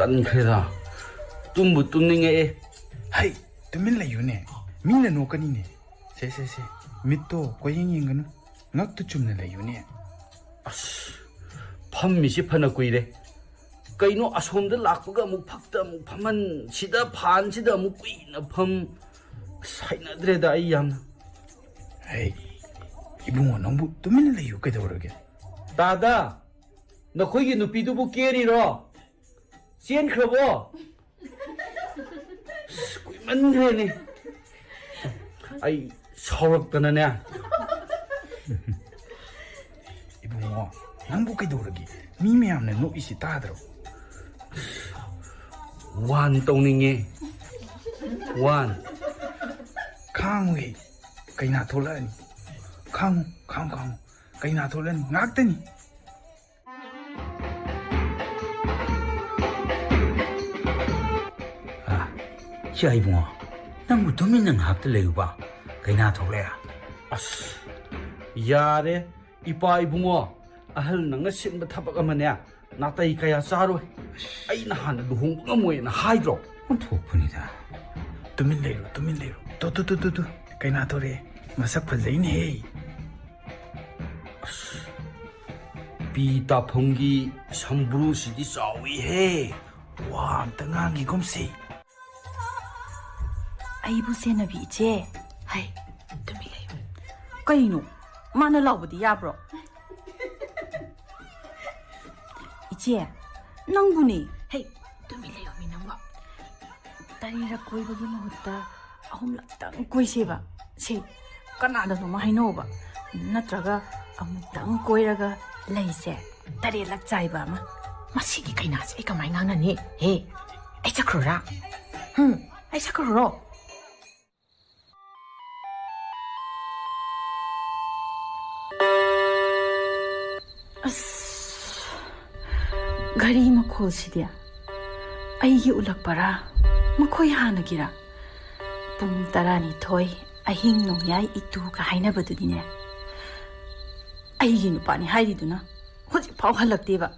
ꯇꯟꯈ꯭ꯔꯦꯗ ꯇꯨꯝꯕꯨ ꯇꯨꯝꯅꯤꯡꯉꯛꯑꯦ ꯍꯩ ꯇꯨꯃꯤꯟ ꯂꯩꯌꯨꯅꯦ ꯃꯤꯅ ꯅꯣꯛꯀꯅꯤꯅꯦ ꯁꯦ ꯃꯤꯠꯇꯣ ꯀꯣꯌꯦꯡ ꯌꯦꯡꯒꯅꯨ ꯉꯛꯇꯨ ꯆꯨꯝꯅ ꯂꯩꯌꯨꯅꯦ ꯑꯁ ꯐꯝꯃꯤꯁꯤ ꯐꯅ ꯀꯨꯏꯔꯦ ꯀꯩꯅꯣ ꯑꯁꯣꯝꯗ ꯂꯥꯛꯄꯒ ꯑꯃꯨꯛ ꯐꯛꯇ ꯑꯃꯨꯛ ꯐꯝꯍꯟ ꯁꯤꯗ ꯐꯥꯟꯁꯤꯗ ꯑꯃꯨꯛ ꯀꯨꯏꯅ ꯐꯝ ꯍꯩꯅꯗ꯭ꯔꯦꯗ ꯑꯩ ꯌꯥꯝꯅ ꯍꯩ 이붕어 ꯅꯪꯕꯨ ꯇꯨꯃꯤꯟꯅ ꯂꯩꯌꯨ ꯀꯩꯗꯧꯔꯒꯦ ꯇꯥꯗ ꯅꯈꯣꯏꯒꯤ ꯅꯨꯄꯤꯗꯨꯕꯨ ꯀꯦꯔꯤꯔꯣ ꯆꯦꯟꯈ꯭ꯔꯕꯣ ꯀꯨꯏꯃꯟꯈ꯭ꯔꯦꯅꯦ ꯑꯩ ꯁꯥꯎꯔꯛꯇꯅꯅꯦ 이붕어 ꯅꯪꯕꯨ ꯀꯩꯗꯧꯔꯒꯦ ꯃꯤ ꯃꯌꯥꯝꯅ ꯅꯣꯛꯏꯁꯤ ꯇꯥꯗ꯭ꯔꯣ ꯋꯥꯟ ꯇꯧꯅꯤꯡꯉꯦ ꯋꯥꯟ ꯈꯥꯡꯉꯨꯍꯦ ꯀꯩꯅꯥ ꯊꯣꯛꯂꯛꯑꯅꯤ ꯈꯥꯡꯉꯨ ꯀꯩꯅꯥ ꯊꯣꯛꯂꯛꯑꯅꯤ ꯉꯥꯛꯇꯅꯤ ꯁꯤ ꯏꯕꯨꯡꯉꯣ ꯅꯪꯕꯨ ꯇꯨꯃꯤꯟꯅ ꯉꯥꯏꯍꯥꯛꯇ ꯂꯩꯌꯨꯕ ꯀꯩꯅꯥ ꯊꯣꯛꯂꯛꯑꯦ ꯑꯁ ꯌꯥꯔꯦ ꯏꯄꯥ ꯏꯕꯨꯡꯉꯣ ꯑꯍꯜ ꯅꯪꯅ ꯁꯤꯟꯕ ꯊꯕꯛ ꯑꯃꯅꯦ ꯅꯥꯇꯩ ꯀꯌꯥ ꯆꯥꯔꯣꯏ ꯑꯩꯅ ꯍꯥꯟꯅ ꯂꯨꯍꯣꯡꯕ ꯉꯝꯃꯣꯏꯅ ꯍꯥꯏꯗ꯭ꯔꯣ ꯑꯣꯟꯊꯣꯛꯄꯅꯤꯗ ꯇꯨꯃꯤꯟ ꯂꯩꯔꯣ ꯇꯨ ꯀꯩꯅꯥ ꯊꯣꯛꯂꯛꯑꯦ ꯃꯁꯛ ꯐꯖꯩꯅꯦꯍꯦ ꯑꯁ ꯄꯤ ꯇꯥꯐꯝꯒꯤ ꯁꯝꯕ꯭ꯔꯨꯁꯤꯗꯤ ꯆꯥꯎꯏꯍꯦ ꯋꯥ ꯑꯝꯇ ꯉꯥꯡꯈꯤꯒꯨꯝꯁꯤ ꯑꯩꯕꯨ ꯁꯦꯟꯅꯕꯤ ꯏꯆꯦ ꯍꯩ ꯇꯨꯃꯤꯟ ꯂꯩꯌꯨ ꯀꯩꯅꯣ ꯃꯥꯅ ꯂꯥꯎꯕꯗꯤ ꯌꯥꯕ꯭ꯔꯣ 이제 ꯅꯪꯕꯨꯅꯤ ꯍꯩ ꯇꯨꯃꯤꯟ ꯂꯩꯌꯨ ꯃꯤ ꯅꯪꯕ ꯇꯔꯤꯔꯛ ꯀꯣꯏꯕꯒꯤ ꯃꯍꯨꯠꯇ ꯑꯍꯨꯝꯂꯛꯇꯪ ꯀꯣꯏꯁꯦꯕ ꯁꯤ ꯀꯅꯥꯗꯅꯣꯃ ꯍꯥꯏꯅꯧꯕ ꯅꯠꯇ꯭ꯔꯒ ꯑꯃꯨꯛꯇꯪ ꯀꯣꯏꯔꯒ ꯂꯩꯁꯦ ꯇꯔꯦꯠꯂꯛ ꯆꯥꯏꯕ ꯑꯃ ꯃꯁꯤꯒꯤ ꯀꯩꯅꯥꯁꯦ ꯑꯩ ꯀꯃꯥꯏꯅ ꯉꯥꯡꯅꯅꯤ ꯍꯦ ꯑꯩ ꯆꯠꯈ꯭ꯔꯣꯔꯥ ꯑꯩ ꯆꯠꯈ꯭ꯔꯣ ꯘꯔꯤ ꯃꯈꯣꯜꯁꯤꯗꯤ ꯑꯩꯒꯤ ꯎꯠꯂꯛꯄꯔꯥ ꯃꯈꯣꯏ ꯍꯥꯟꯅꯒꯤꯔꯥ ꯄꯨꯡ 12 ꯑꯍꯤꯡ ꯅꯣꯡꯌꯥꯏ ꯏꯇꯨꯒ ꯍꯥꯏꯅꯕꯗꯨꯗꯤꯅꯦ ꯑꯩꯒꯤ ꯅꯨꯄꯥꯅꯤ ꯍꯥꯏꯔꯤꯗꯨꯅ ꯍꯧꯖꯤꯛ ꯐꯥꯎ ꯍꯜꯂꯛꯇꯦꯕ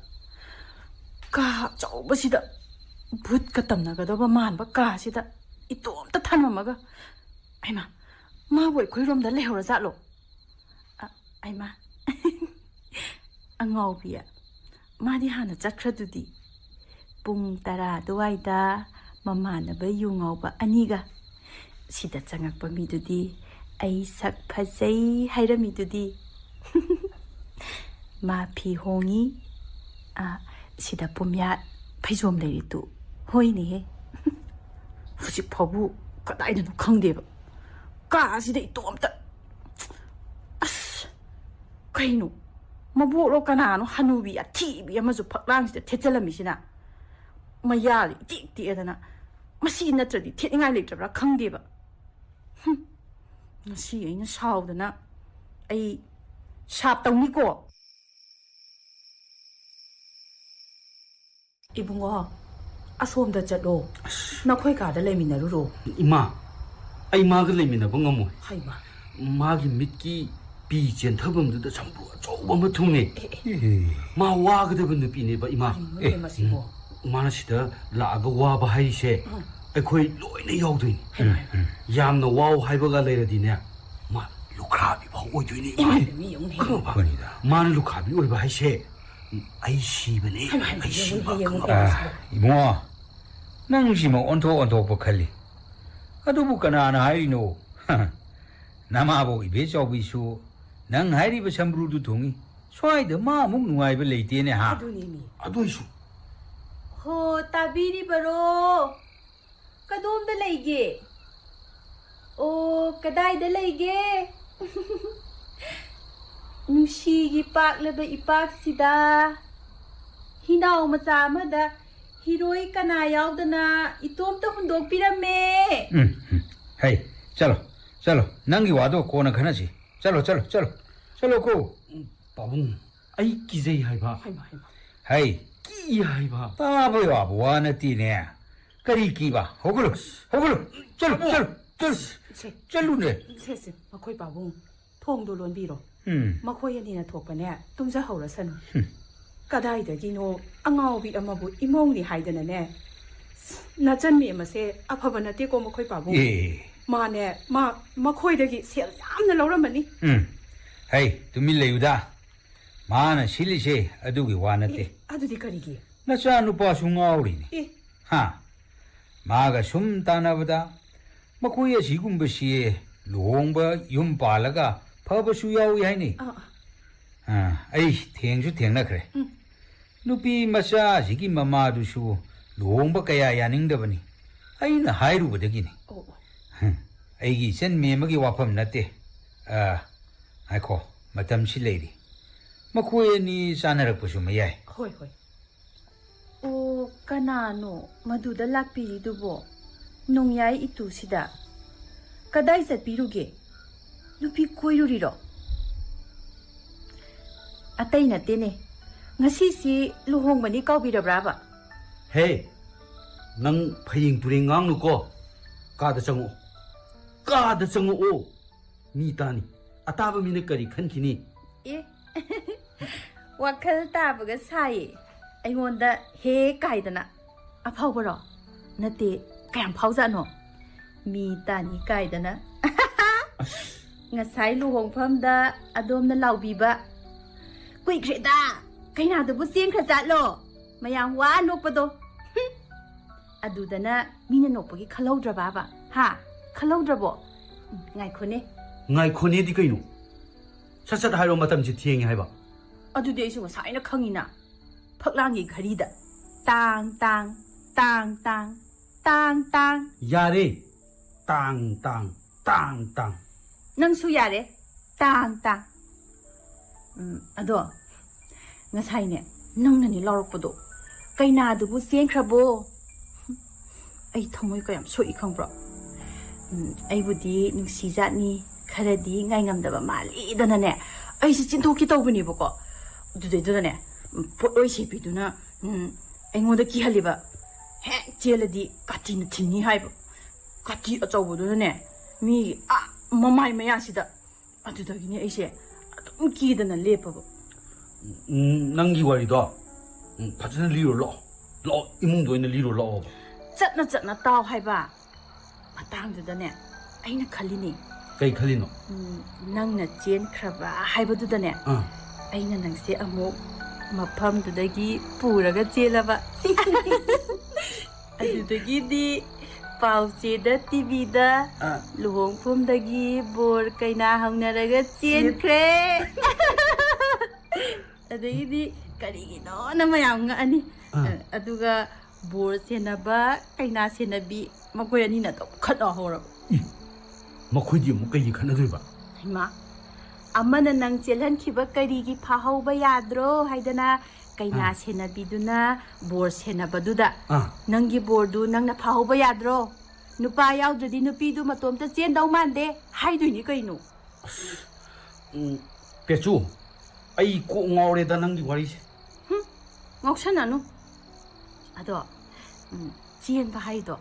ꯀꯥ ꯑꯆꯧꯕꯁꯤꯗ ꯚꯨꯠꯀ ꯇꯝꯅꯒꯗꯧꯕ ꯃꯥꯟꯕ ꯀꯥꯁꯤꯗ ꯏꯇꯣꯝꯇ ꯊꯝꯃꯝꯃꯒ ꯑꯩꯃ ꯃꯥꯕꯨ ꯑꯩꯈꯣꯏꯔꯣꯝꯗ ꯂꯩꯍꯧꯔꯖꯥꯠꯂꯣ ꯑꯩꯃ ꯑꯉꯥꯎꯕꯤ야 ꯃꯥꯗꯤ ꯍꯥꯟꯅ ꯆꯠꯈ꯭ꯔꯗꯨꯗꯤ ꯄꯨꯡ 10 ꯑꯗꯨꯋꯥꯏꯗ ꯃꯃꯥꯟꯅꯕ ꯌꯨ ꯉꯥꯎꯕ ꯑꯅꯤꯒ ꯁꯤꯗ ꯆꯪꯉꯛꯄ ꯃꯤꯗꯨꯗꯤ ꯑꯩ ꯁꯛ ꯐꯖꯩ ꯍꯥꯏꯔꯝꯃꯤꯗꯨꯗꯤ ꯃꯥ ꯐꯤ ꯍꯣꯡꯉꯤ ꯁꯤꯗ ꯄꯨꯝꯌꯥꯠ ꯐꯩꯖꯣꯝ ꯂꯩꯔꯤꯗꯨ ꯍꯣꯏꯅꯦꯍꯦ ꯍꯧꯖꯤꯛ ꯐꯥꯎꯕ ꯀꯗꯥꯏꯗꯅꯣ ꯈꯪꯗꯦꯕ ꯀꯥꯁꯤꯗ ꯏꯇꯣꯝꯇ ꯑꯁ ꯀꯩꯅꯣ ꯃꯕꯣꯛꯂꯣ ꯀꯅꯥꯅꯣ ꯍꯅꯨꯕꯤ ꯑꯊꯤꯕꯤ ꯑꯃꯁꯨ ꯐꯛꯂꯥꯡꯁꯤꯗ ꯊꯦꯠꯆꯜꯂꯝꯃꯤꯁꯤꯅ ꯃꯌꯥꯗ ꯏꯇꯦꯛ ꯇꯦꯛꯑꯗꯅ ꯃꯁꯤ ꯅꯠꯇ꯭ꯔꯗꯤ ꯊꯦꯠꯅꯤꯡꯉꯥꯏ ꯂꯩꯇ꯭ꯔꯕ꯭ꯔꯥ ꯈꯪꯗꯦꯕ ꯉꯁꯤ ꯑꯩꯅ ꯁꯥꯎꯗꯅ ꯑꯩ ꯁꯥꯞ ꯇꯧꯅꯤꯀꯣ ꯏꯕꯨꯡꯉꯣ ꯑꯁꯣꯝꯗ ꯆꯠꯂꯣ ꯅꯈꯣꯏ ꯀꯥꯗ ꯂꯩꯃꯤꯟꯅꯔꯨꯔꯣ 이마 ꯑꯩ ꯃꯥꯒ ꯂꯩꯃꯤꯟꯅꯕ ꯉꯝꯃꯣꯏ ꯍꯩꯃ 마기 밑기 비 젠타범들도 전부 조금만 통해 마 와그데번 느끼네봐 이마 마나시다 라가 와바 하이세 ꯑꯩꯈꯣꯏ ꯂꯣꯏꯅ ꯌꯥꯎꯗꯣꯏꯅꯤ ꯌꯥꯝꯅ ꯋꯥꯎ ꯍꯥꯏꯕꯒ ꯂꯩꯔꯗꯤꯅꯦ ꯃꯥ ꯂꯨꯈ꯭ꯔꯥꯕꯤ ꯐꯥꯎ ꯑꯣꯏꯗꯣꯏꯅꯤ ꯈꯪꯉꯕ ꯃꯥꯅ ꯂꯨꯈ꯭ꯔꯥꯕꯤ ꯑꯣꯏꯕ ꯍꯥꯏꯁꯦ ꯑꯩ ꯁꯤꯕꯅꯦ ꯑꯩ ꯁꯤꯕ 이봉아 ꯅꯪꯁꯤꯃ ꯑꯣꯟꯊꯣꯛꯄ ꯈꯜꯂꯤ ꯑꯗꯨꯕꯨ ꯀꯅꯥꯅ ꯍꯥꯏꯔꯤꯅꯣ ꯅꯃꯥꯕꯣꯛ ꯏꯕꯦꯆꯥꯎꯕꯤꯁꯨ ꯅꯪ ꯍꯥꯏꯔꯤꯕ ꯁꯝꯕ꯭ꯔꯨꯗꯨ ꯊꯨꯡꯏ ꯁ꯭ꯋꯥꯏꯗ ꯃꯥꯃꯨꯛ ꯅꯨꯡꯉꯥꯏꯕ ꯂꯩꯇꯦꯅꯦ ꯍꯥ ꯑꯗꯨꯏꯁꯨ ꯍꯣ ꯇꯥꯕꯤꯔꯤꯕꯔꯣ ꯀꯗꯣꯝꯗ ꯂꯩꯒꯦ ꯑꯣ ꯀꯗꯥꯏꯗ ꯂꯩꯒꯦ ꯅꯨꯡꯁꯤꯒꯤ ꯄꯥꯛꯂꯕ ꯏꯄꯥꯛꯁꯤꯗ ꯍꯤꯅꯥꯎ ꯃꯆꯥ ꯑꯃꯗ ꯍꯤꯔꯣꯏ ꯀꯅꯥ ꯌꯥꯎꯗꯅ ꯏꯇꯣꯝꯇ ꯍꯨꯟꯗꯣꯛꯄꯤꯔꯝꯃꯦ ꯍꯩ ꯆꯂꯣ ꯅꯪꯒꯤ ꯋꯥꯗꯣ ꯀꯣꯟꯅ ꯈꯟꯅꯁꯤ ꯆꯂꯣ ꯀꯣ ꯄꯥꯕꯨꯡ ꯑꯩ ꯀꯤꯖꯩ ꯍꯥꯏꯕ ꯍꯩ ꯀꯤ ꯍꯥꯏꯕ ꯇꯥꯕ ꯌꯥꯕ ꯋꯥ ꯅꯠꯇꯦꯅꯦ ꯀꯔꯤ ꯀꯤꯕ ꯍꯧꯒꯠꯂꯨ ꯆꯠꯂꯨꯅꯦ ꯁꯦ ꯃꯈꯣꯏ ꯄꯥꯕꯨꯡ ꯊꯣꯡꯗꯣ ꯂꯣꯟꯕꯤꯔꯣ ꯃꯈꯣꯏ ꯑꯅꯤꯅ ꯊꯣꯛꯄꯅꯦ ꯇꯨꯝꯖꯍꯧꯔꯁꯅꯨ ꯀꯗꯥꯏꯗꯒꯤꯅꯣ ꯑꯉꯥꯎꯕꯤ ꯑꯃꯕꯨ ꯏꯃꯧꯅꯤ ꯍꯥꯏꯗꯅꯅꯦ ꯅꯆꯟꯃꯤ ꯑꯃꯁꯦ ꯑꯐꯕ ꯅꯠꯇꯦꯀꯣ ꯃꯈꯣꯏ ꯄꯥꯕꯨꯡ ꯃꯥꯅꯦ ꯃꯈꯣꯏꯗꯒꯤ ꯁꯦꯜ ꯌꯥꯝꯅ ꯂꯧꯔꯝꯃꯅꯤ ꯍꯩ ꯇꯨꯃꯤꯟ ꯂꯩꯌꯨꯗ ꯃꯥꯅ ꯁꯤꯜꯂꯤꯁꯦ ꯑꯗꯨꯒꯤ ꯋꯥ ꯅꯠꯇꯦ ꯑꯗꯨꯗꯤ ꯀꯔꯤꯒꯤ ꯅꯆꯥ ꯅꯨꯄꯥꯁꯨ ꯉꯥꯎꯔꯤꯅꯤ ꯍꯥ 마가 숨 따나보다 마코야 지금부 시에 롱바 윰 발라가 파버수 야오이 하니 아이 탱주 탱나 그래 누피 마사 지기 마마두수 롱바 까야 야닝더버니 아이나 하이루버더기니 아이기 sen 메먹이 와펌 나때 아이코 마탐시 레이디 마코야니 사나락부수 마야이 ꯍꯣꯏ ꯍꯣꯏ ꯑꯣ ꯀꯅꯥꯅꯣ ꯃꯗꯨꯗ ꯂꯥꯛꯄꯤꯔꯤꯗꯨꯕꯣ ꯅꯣꯡꯌꯥꯏ ꯏꯇꯨꯁꯤꯗ ꯀꯗꯥꯏ ꯆꯠꯄꯤꯔꯨꯒꯦ ꯅꯨꯄꯤ ꯀꯣꯏꯔꯨꯔꯤꯔꯣ ꯑꯇꯩ ꯅꯠꯇꯦꯅꯦ ꯉꯁꯤꯁꯤ ꯂꯨꯍꯣꯡꯕꯅꯤ ꯀꯥꯎꯕꯤꯔꯕ꯭ꯔꯥꯕ ꯍꯦ ꯅꯪ ꯐꯌꯦꯡ ꯇꯨꯔꯦꯡ ꯉꯥꯡꯅꯨꯀꯣ ꯀꯥꯗ ꯆꯪꯉꯛꯑꯣ ꯃꯤ ꯇꯥꯅꯤ ꯑꯇꯥꯕ ꯃꯤꯅ ꯀꯔꯤ ꯈꯟꯈꯤꯅꯤ ꯑꯦ ꯋꯥꯈꯜ ꯇꯥꯕꯒ ꯁꯥꯏꯌꯦ ꯑꯩꯉꯣꯟꯗ ꯍꯦ ꯀꯥꯏꯗꯅ ꯑꯐꯥꯎꯕꯔꯣ ꯅꯠꯇꯦ ꯀꯌꯥꯝ ꯐꯥꯎꯖꯥꯠꯅꯣ ꯃꯤ ꯇꯥꯅꯤ ꯀꯥꯏꯗꯅ ꯉꯁꯥꯏ ꯂꯨꯍꯣꯡꯐꯝꯗ ꯑꯗꯣꯝꯅ ꯂꯥꯎꯕꯤꯕ ꯀꯨꯏꯈ꯭ꯔꯦꯗ ꯀꯩꯅꯥꯗꯨꯕꯨ ꯆꯦꯟꯈ꯭ꯔꯖꯥꯠꯂꯣ ꯃꯌꯥꯝ ꯋꯥ ꯅꯣꯛꯄꯗꯣ ꯑꯗꯨꯗꯅ ꯃꯤꯅ ꯅꯣꯛꯄꯒꯤ ꯈꯜꯍꯧꯗ꯭ꯔꯕꯥꯕ ꯍꯥ ꯈꯜꯍꯧꯗ꯭ꯔꯕꯣ ꯉꯥꯏꯈꯣꯅꯦꯗꯤ ꯀꯩꯅꯣ ꯁꯠ ꯍꯥꯏꯔꯣ ꯃꯇꯝꯁꯤ ꯊꯦꯡꯉꯦ ꯍꯥꯏꯕ ꯑꯗꯨꯗꯤ ꯑꯩꯁꯨ ꯉꯁꯥꯏꯅ ꯈꯪꯉꯤꯅ ꯐꯛꯂꯥꯡꯒꯤ ꯘꯔꯤꯗ ꯇꯥꯡ ꯇꯥꯡ ꯇꯥꯡ ꯇꯥꯡ ꯇꯥꯡ ꯇꯥꯡ ꯌꯥꯔꯦ ꯇꯥꯡ ꯇꯥꯡ ꯇꯥꯡ ꯇꯥꯡ ꯅꯪꯁꯨ ꯌꯥꯔꯦ ꯇꯥꯡ ꯇꯥꯡ ꯑꯗꯣ ꯉꯁꯥꯏꯅꯦ ꯅꯪꯅꯅꯦ ꯂꯥꯎꯔꯛꯄꯗꯣ ꯀꯩꯅꯥꯗꯨꯕꯨ ꯆꯦꯟꯈ꯭ꯔꯕꯣ ꯑꯩ ꯊꯃꯣꯏ ꯀꯌꯥꯝ ꯁꯣꯛꯏ ꯈꯪꯕ꯭ꯔꯣ ꯑꯩꯕꯨꯗꯤ ꯅꯨꯡꯁꯤꯖꯥꯠꯅꯤ ꯈꯔꯗꯤ ꯉꯥꯏꯉꯝꯗꯕ ꯃꯥꯜꯂꯤꯗꯅꯅꯦ ꯑꯩꯁꯦ ꯆꯤꯟꯊꯣꯛꯀꯦ ꯇꯧꯕꯅꯦꯕꯀꯣ ꯑꯗꯨꯗꯩꯗꯨꯗꯅꯦ ꯄꯣꯠꯂꯣꯏ ꯁꯦꯠꯄꯤꯗꯨꯅ ꯑꯩꯉꯣꯟꯗ ꯀꯤꯍꯜꯂꯤꯕ ꯍꯦꯛ ꯆꯦꯜꯂꯗꯤ ꯀꯥꯇꯤꯅ ꯊꯤꯟꯅꯤ ꯍꯥꯏꯕ ꯀꯥꯇꯤ ꯑꯆꯧꯕꯗꯨꯅꯅꯦ ꯃꯤꯒꯤ ꯃꯃꯥꯏ ꯃꯌꯥꯁꯤꯗ ꯑꯗꯨꯗꯒꯤꯅꯦ ꯑꯩꯁꯦ ꯑꯗꯨꯝ ꯀꯤꯗꯅ ꯂꯦꯞꯄꯕ ꯅꯪꯒꯤ ꯋꯥꯔꯤꯗꯣ ꯐꯖꯅ ꯂꯤꯔꯣ ꯂꯥꯛꯑꯣ ꯏꯃꯨꯡꯗ ꯑꯣꯏꯅ ꯂꯤꯔꯣ ꯂꯥꯛꯑꯣꯕ ꯆꯠꯅ ꯇꯥꯎ ꯍꯥꯏꯕ ꯃꯇꯥꯡꯗꯨꯗꯅꯦ ꯑꯩꯅ ꯈꯜꯂꯤꯅꯦ ꯀꯩ ꯈꯜꯂꯤꯅꯣ ꯅꯪꯅ ꯆꯦꯟꯈ꯭ꯔꯕ ꯍꯥꯏꯕꯗꯨꯗꯅꯦ ꯑꯩꯅ ꯅꯪꯁꯦ ꯑꯃꯨꯛ ꯃꯐꯝꯗꯨꯗꯒꯤ ꯄꯨꯔꯒ ꯆꯦꯜꯂꯕ ꯑꯗꯨꯗꯒꯤꯗꯤ ꯄꯥꯎꯆꯦꯗ ꯇꯤꯚꯤꯗ ꯂꯨꯍꯣꯡꯐꯝꯗꯒꯤ ꯕꯣꯔ ꯀꯩꯅꯥ ꯍꯧꯅꯔꯒ ꯆꯦꯟꯈ꯭ꯔꯦ ꯑꯗꯒꯤꯗꯤ ꯀꯔꯤꯒꯤꯅꯣꯅ ꯃꯌꯥꯝ ꯉꯛꯑꯅꯤ ꯑꯗꯨꯒ ꯕꯣꯔ ꯁꯦꯟꯅꯕ ꯀꯩꯅꯥ ꯁꯦꯟꯅꯕꯤ ꯃꯈꯣꯏ ꯑꯅꯤꯅ ꯑꯗꯨꯝ ꯈꯠꯅ ꯍꯧꯔꯕ ꯃꯈꯣꯏꯗꯤ ꯑꯃꯨꯛ ꯀꯩꯒꯤ ꯈꯠꯅꯗꯣꯏꯕ ꯏꯃꯥ ꯑꯃꯅ ꯅꯪ ꯆꯦꯜꯍꯟꯈꯤꯕ ꯀꯔꯤꯒꯤ ꯐꯥꯍꯧꯕ ꯌꯥꯗ꯭ꯔꯣ ꯍꯥꯏꯗꯅ ꯀꯩꯅꯥ ꯁꯦꯟꯅꯕꯤꯗꯨꯅ ꯕꯣꯔ ꯁꯦꯟꯅꯕꯗꯨꯗ ꯅꯪꯒꯤ ꯕꯣꯔꯗꯨ ꯅꯪꯅ ꯐꯥꯍꯧꯕ ꯌꯥꯗ꯭ꯔꯣ ꯅꯨꯄꯥ ꯌꯥꯎꯗ꯭ꯔꯗꯤ ꯅꯨꯄꯤꯗꯨ ꯃꯇꯣꯝꯇ ꯆꯦꯟꯗꯧ ꯃꯥꯟꯗꯦ ꯍꯥꯏꯗꯣꯏꯅꯤ ꯀꯩꯅꯣ ꯄꯦꯆꯨ ꯑꯩ ꯀꯣꯛ ꯉꯥꯎꯔꯦꯗ ꯅꯪꯒꯤ ꯋꯥꯔꯤꯁꯦ ꯉꯥꯎꯁꯟꯅꯅꯨ ꯑꯗꯣ ꯆꯦꯟꯕ ꯍꯥꯏꯗꯣ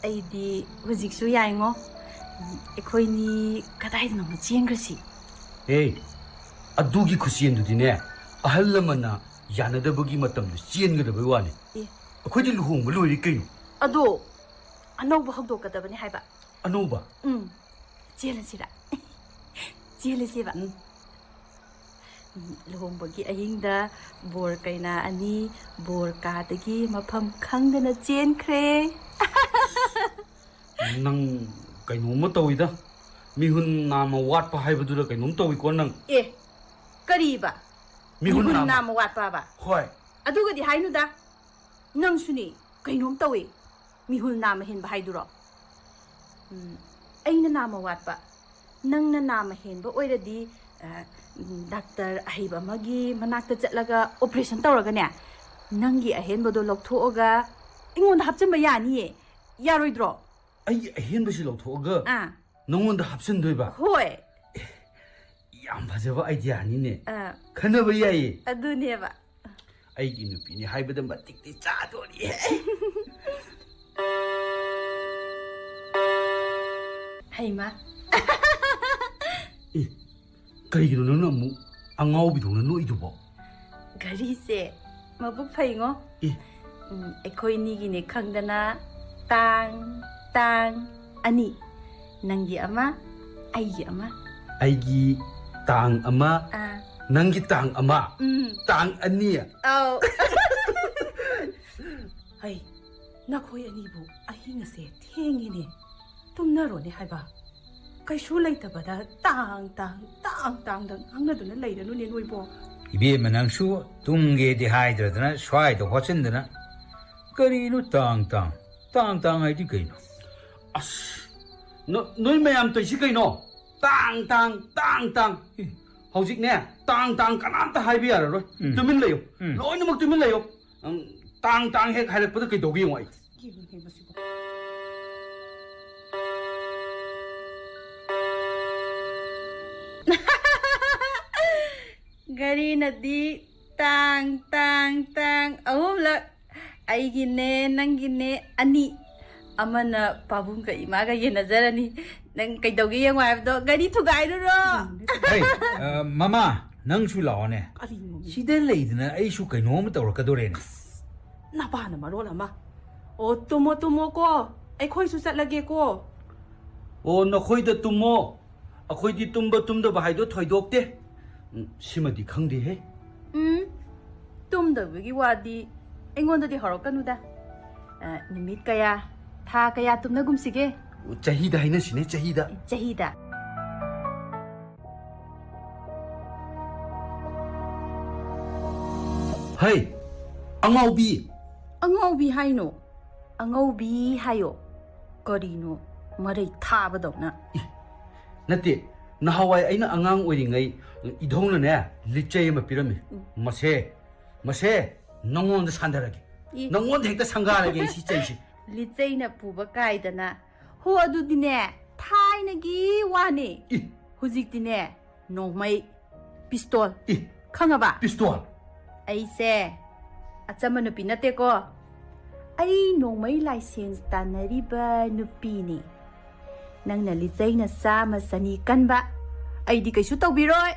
ꯑꯩꯗꯤ ꯍꯧꯖꯤꯛꯁꯨ ꯌꯥꯏꯉꯣ ꯑꯩꯈꯣꯏꯅꯤ ꯀꯗꯥꯏꯗꯅꯣ ꯆꯦꯟꯈ꯭ꯔꯁꯤ ꯑꯗꯨꯒꯤ ꯈꯨꯆꯦꯟꯗꯨꯗꯤꯅꯦ ꯑꯍꯜ ꯂꯃꯟꯅ ꯌꯥꯅꯗꯕꯒꯤ ꯃꯇꯝꯗ ꯆꯦꯟꯒꯗꯕꯩ ꯋꯥꯅꯤ ꯑꯩꯈꯣꯏꯗꯤ ꯂꯨꯍꯣꯡꯕ ꯂꯣꯏꯔꯦ ꯀꯩꯅꯣ ꯑꯗꯣ ꯑꯅꯧꯕ ꯍꯧꯗꯣꯛꯀꯗꯕꯅꯤ ꯍꯥꯏꯕ ꯑꯅꯧꯕ ꯆꯦꯜꯂꯁꯤꯔ ꯆꯦꯜꯂꯁꯦꯕ ꯂꯨꯍꯣꯡꯕꯒꯤ ꯑꯍꯤꯡꯗ ꯕꯣꯔ ꯀꯩꯅꯥ ꯑꯅꯤ ꯕꯣꯔ ꯀꯥꯗꯒꯤ ꯃꯐꯝ ꯈꯪꯗꯅ ꯆꯦꯟꯈ꯭ꯔꯦ ꯅꯪ ꯀꯩꯅꯣꯝꯃ ꯇꯧꯏꯗ ꯃꯤꯍꯨꯟ ꯅꯥꯝꯃ ꯋꯥꯠꯄ ꯍꯥꯏꯕꯗꯨꯗ ꯀꯩꯅꯣꯝ ꯇꯧꯏꯀꯣ ꯅꯪ ꯀꯔꯤꯕ ꯃꯤꯍꯨꯟ ꯅꯥꯝꯃ ꯋꯥꯠꯄꯕ ꯍꯣꯏ ꯑꯗꯨꯒꯗꯤ ꯍꯥꯏꯅꯨꯗ ꯅꯪꯁꯨꯅꯦ ꯀꯩꯅꯣꯝ ꯇꯧꯏ ꯃꯤꯍꯨꯟ ꯅꯥꯝꯃ ꯍꯦꯟꯕ ꯍꯥꯏꯗꯨꯔꯣ ꯑꯩꯅ ꯅꯥꯝꯃ ꯋꯥꯠꯄ ꯅꯪꯅ ꯅꯥꯝꯃ ꯍꯦꯟꯕ ꯑꯣꯏꯔꯗꯤ ꯗꯥꯛꯇꯔ ꯑꯍꯩꯕ ꯑꯃꯒꯤ ꯃꯅꯥꯛꯇ ꯆꯠꯂꯒ ꯑꯣꯄꯔꯦꯁꯟ ꯇꯧꯔꯒꯅꯦ ꯅꯪꯒꯤ ꯑꯍꯦꯟꯕꯗꯣ ꯂꯧꯊꯣꯛꯑꯒ ꯑꯩꯉꯣꯟꯗ ꯍꯥꯞꯆꯤꯟꯕ ꯌꯥꯅꯤꯌꯦ ꯌꯥꯔꯣꯏꯗ꯭ꯔꯣ ꯑꯩꯒꯤ ꯑꯍꯦꯟꯕꯁꯤ ꯂꯧꯊꯣꯛꯑꯒ ꯅꯉꯣꯟꯗ ꯍꯥꯞꯆꯤꯟꯗꯣꯏꯕ ꯍꯣꯏ ꯌꯥꯝ ꯐꯖꯕ ꯑꯥꯏꯗꯤꯌꯥꯅꯤꯅꯦ ꯈꯟꯅꯕ ꯌꯥꯏꯌꯦ ꯑꯗꯨꯅꯦꯕ ꯑꯩꯒꯤ ꯅꯨꯄꯤꯅꯤ ꯍꯥꯏꯕꯗ ꯃꯇꯤꯛꯇꯤ ꯆꯥꯗꯣꯔꯤꯌꯦ ꯍꯩꯃꯥ ꯀꯩꯒꯤꯅꯣ ꯅꯪꯅ ꯑꯃꯨꯛ ꯑꯉꯥꯎꯕꯤꯗꯧꯅ ꯅꯣꯛꯏꯗꯨꯕꯣ ꯘꯔꯤꯁꯦ ꯃꯕꯨꯛ ꯐꯩꯉꯣ ꯏ ꯑꯩꯈꯣꯏ ꯑꯅꯤꯒꯤꯅꯦ ꯈꯪꯗꯅ ꯇꯥꯡ ꯇꯥꯡ ꯑꯅꯤ ꯅꯪꯒꯤ ꯑꯃ ꯑꯩꯒꯤ ꯑꯃ ꯑꯩꯒꯤ ꯇꯥꯡ ꯑꯃ ꯅꯪꯒꯤ ꯇꯥꯡ ꯑꯃ ꯇꯥꯡ ꯑꯅꯤ ꯑꯧ ꯍꯩ ꯅꯈꯣꯏ ꯑꯅꯤꯕꯨ ꯑꯍꯤꯡ ꯑꯁꯦ ꯊꯦꯡꯉꯤꯅꯦ ꯇꯨꯝꯅꯔꯣꯅꯦ ꯍꯥꯏꯕ ꯀꯩꯁꯨ ꯂꯩꯇꯕꯗ ꯇꯥꯡꯗ ꯉꯥꯡꯅꯗꯨꯅ ꯂꯩꯔꯅꯨꯅꯦ ꯅꯣꯏꯕꯣ 이베마 낭수 뚱게디 하이드라드나 슈아이도 호친드나 그리노 땅땅 아이디 그이노 아씨 너희 매암 또 이시 그이노 땅 hꯧꯖꯤꯛꯅꯦ 땅 ꯀꯅꯥꯝꯇ ꯍꯥꯏꯕ ꯌꯥꯔꯔꯣꯏ ꯇꯨꯃꯤꯟ ꯂꯩꯌꯨ ꯂꯣꯏꯅꯃꯛ ꯇꯨꯃꯤꯟ ꯂꯩꯌꯨ 땅 ꯍꯦꯛ ꯍꯥꯏꯔꯛꯄꯗ ꯀꯩꯗꯧꯒꯦ ꯌꯦꯡꯉꯣ ꯑꯩ ꯘꯔꯤꯅꯗꯤ ꯇꯥꯡ ꯑꯍꯨꯝꯂꯛ ꯑꯩꯒꯤꯅꯦ ꯅꯪꯒꯤꯅꯦ ꯑꯅꯤ ꯑꯃꯅ ꯄꯥꯕꯨꯡꯒ ꯏꯃꯥꯒ ꯌꯦꯟꯅꯖꯔꯅꯤ ꯅꯪ ꯀꯩꯗꯧꯒꯦ ꯌꯦꯡꯉꯣ ꯍꯥꯏꯕꯗꯣ ꯒꯥꯔꯤ ꯊꯨꯒꯥꯏꯔꯨꯔꯣ 헤이 마마 낭수 라오네 시대 레이드나 에이슈 그이노무 떠올까도래네 나바나 말로나 마 뚜모꼬 ꯑꯩꯈꯣꯏꯁꯨ ꯆꯠꯂꯒꯦꯀꯣ ꯑꯣ ꯅꯈꯣꯏꯗ ꯇꯨꯝꯃꯣ ꯑꯩꯈꯣꯏꯗꯤ ꯇꯨꯝꯗꯕ ꯍꯥꯏꯗꯣ ꯊꯣꯏꯗꯣꯛꯇꯦ 시마디 ꯈꯪꯗꯦꯍꯦ ꯇꯨꯝꯗꯕꯒꯤ ꯋꯥꯗꯤ ꯑꯩꯉꯣꯟꯗꯗꯤ ꯍꯧꯔꯛꯀꯅꯨꯗ ꯅꯨꯃꯤꯠ ꯀꯌꯥ ꯊꯥ ꯀꯌꯥ ꯇꯨꯝꯅꯒꯨꯝꯁꯤꯒꯦ ꯆꯍꯤꯗ ꯍꯥꯏꯅꯁꯤꯅꯦ ꯆꯍꯤꯗ ꯍꯩ ꯑꯉꯥꯎꯕꯤ ꯍꯥꯏꯅꯣ ꯑꯉꯧꯕꯤ ꯍꯥꯏꯌꯣ ꯀꯔꯤꯅꯣ ꯃꯔꯩ ꯊꯥꯕꯗꯧꯅ ꯅꯠꯇꯦ ꯅꯍꯥꯋꯥꯏ ꯑꯩꯅ ꯑꯉꯥꯡ ꯑꯣꯏꯔꯤꯉꯩ 이동네네 리제이 뭐 비름이 마세 농원도 산다라게 농원도 핵다 상가라게 시제이시 리제이나 부바 까이다나 호아두디네 타이나기 와니 후직디네 노마이 피스톨 칸가바 피스톨 아이세 아짜마 누피 나테고 아이 노마이 라이센스 따나리바 누피니 낭나 리제이나 사마 사니 깐바 아이디 그이슈 떠비로이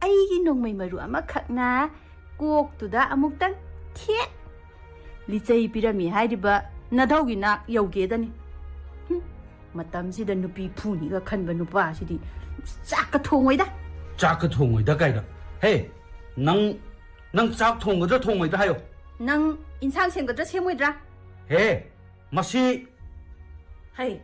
아이기 농마이 마루 아마카나 꼭두다 아묵단 티에 리제이 비라미 하이리바 나더기나 여기에다니 마땀시다 누피 푸니가 칸바 누파시디 짝까 통어이다 가이다 헤이 낭 짝 통거들 통어이다 하요 낭 인상 생거들 세모이드라 헤 마시 헤이